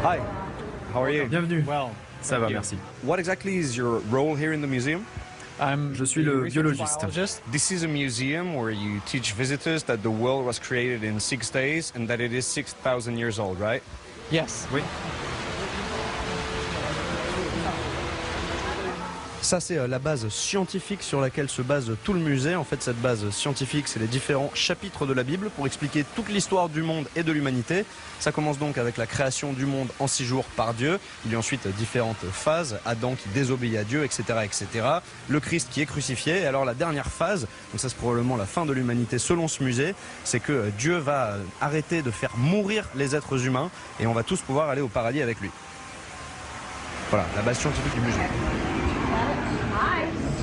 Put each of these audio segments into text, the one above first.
Hi, how are you? Bienvenue. Ça va, merci. What exactly is your role here in the museum? Je suis le biologiste. This is a museum where you teach visitors that the world was created in 6 days and that it is 6,000 years old, right? Yes. Oui. Ça, c'est la base scientifique sur laquelle se base tout le musée. En fait, cette base scientifique, c'est les différents chapitres de la Bible pour expliquer toute l'histoire du monde et de l'humanité. Ça commence donc avec la création du monde en 6 jours par Dieu. Il y a ensuite différentes phases. Adam qui désobéit à Dieu, etc., etc. Le Christ qui est crucifié. Et alors la dernière phase, donc ça c'est probablement la fin de l'humanité selon ce musée, c'est que Dieu va arrêter de faire mourir les êtres humains et on va tous pouvoir aller au paradis avec lui. Voilà, la base scientifique du musée.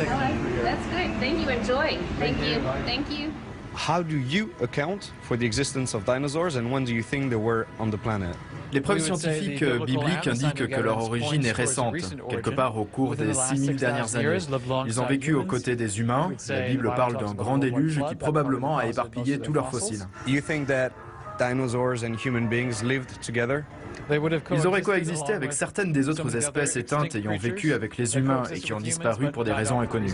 Hi. That's good. Thank you. Enjoy. Thank you. Thank you. How do you account for the existence of dinosaurs and when do you think they were on the planet? Les preuves scientifiques bibliques indiquent que leur origine est récente, quelque part au cours des 6000 dernières années. Ils ont vécu aux côtés des humains. La Bible parle d'un grand déluge qui probablement a éparpillé tous leurs fossiles. Do you think that dinosaurs and human beings lived together? Ils auraient coexisté avec certaines des autres espèces éteintes ayant vécu avec les humains et qui ont disparu pour des raisons inconnues.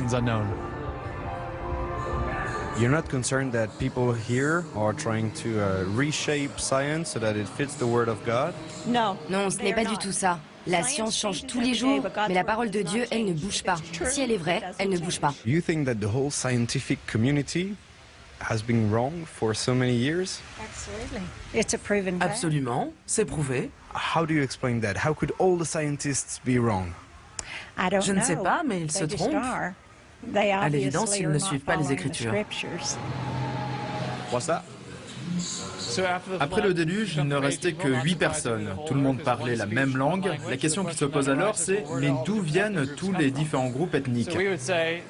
You're not concerned that people here are trying to reshape science so that it fits the word of God? Non, ce n'est pas du tout ça. La science change tous les jours, mais la parole de Dieu, elle ne bouge pas. Si elle est vraie, elle ne bouge pas. You think that the whole scientific community has been wrong for so many years? Absolument, c'est prouvé. How do you explain that? How could all the scientists be wrong? Je ne sais pas, mais ils se trompent. À l'évidence, ils ne suivent pas les Écritures. What's that? Après le déluge, il ne restait que 8 personnes. Tout le monde parlait la même langue. La question qui se pose alors, c'est mais d'où viennent tous les différents groupes ethniques?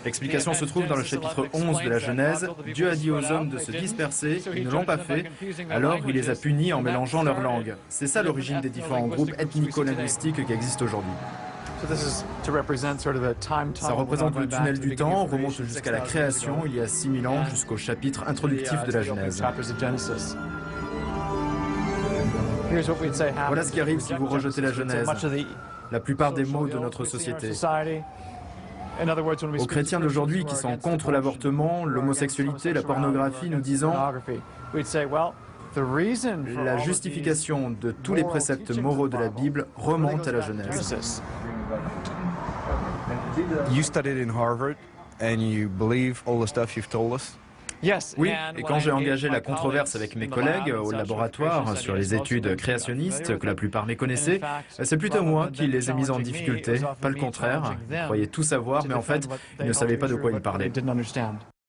L'explication se trouve dans le chapitre 11 de la Genèse. Dieu a dit aux hommes de se disperser, ils ne l'ont pas fait, alors il les a punis en mélangeant leurs langues. C'est ça l'origine des différents groupes ethnico-linguistiques qui existent aujourd'hui. Ça représente le tunnel du temps, remonte jusqu'à la création, il y a 6000 ans, jusqu'au chapitre introductif de la Genèse. Voilà ce qui arrive si vous rejetez la Genèse, la plupart des maux de notre société. Aux chrétiens d'aujourd'hui qui sont contre l'avortement, l'homosexualité, la pornographie, nous disons la justification de tous les préceptes moraux de la Bible remonte à la Genèse. You studied in Harvard and you believe all the stuff you've told us? Oui, et quand j'ai engagé la controverse avec mes collègues au laboratoire sur les études créationnistes que la plupart méconnaissaient, c'est plutôt moi qui les ai mis en difficulté, pas le contraire. Ils croyaient tout savoir, mais en fait, ils ne savaient pas de quoi ils parlaient.